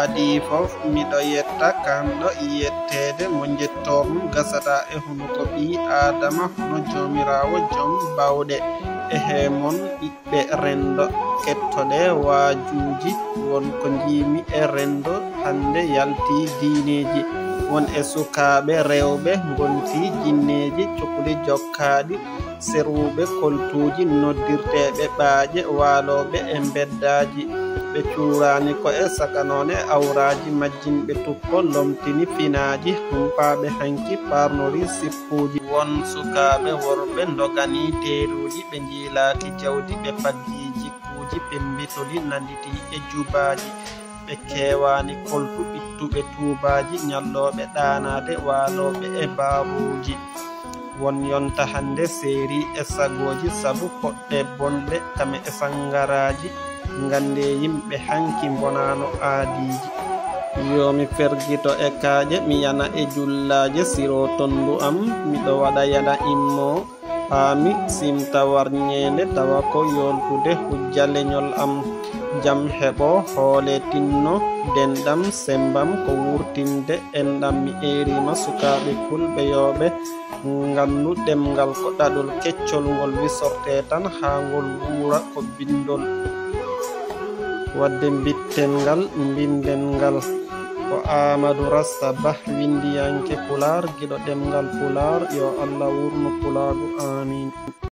adi fof miɗo yetta kamɗo yettede mo jettornum gasata e hunuko ɓi adama hono jomirawo joom bawɗe e hemon ɓiɓɓe rendo kettoɗe wajuji wonko jimi e rendo hande yalti diineji won e sukaɓe rewɓe gonti jinneji cukuli jokkaɗi serwuɓe koltuji noddirteɓe ɓaaje waloɓe e beddaji ɓe curani ko e sakanone awraji majjinɓe tukko lomtini finaji humpaɓe hanki parnori sippuji won sukaɓe worɓe dogani teruji ɓe jiilaki jawdi ɓe faggi jikkuji pembitoli nanditi e jubaji ɓe kewani koltu ɓittuɓe tubaji ñalloɓe ɗanade waloɓe e baruji won yonta hande seeri e sagoji sabu poɗɗe bonɗe tame e sangaraji gande yimɓe hanki bonano aadiji yomi fergito e kaaƴe mi yana e jullaje siro tondu am miɗo waɗa yana immo paami simta warñede tawa ko yoltude hujja leñol am jam heɓo hoole tinno denɗam sembam ko wurtinde enɗam mi erima sukaɓe fulɓe yoɓe gandu ɗemgal ko ɗaɗol keccol ngol wisorte tan ha ngol wuura ko bindol wadde bitten ngal binden ngal ko Amadou Rasta Ba windiyanke Pular giɗo ɗemgal Pular yo Allah wurno Pularu amin.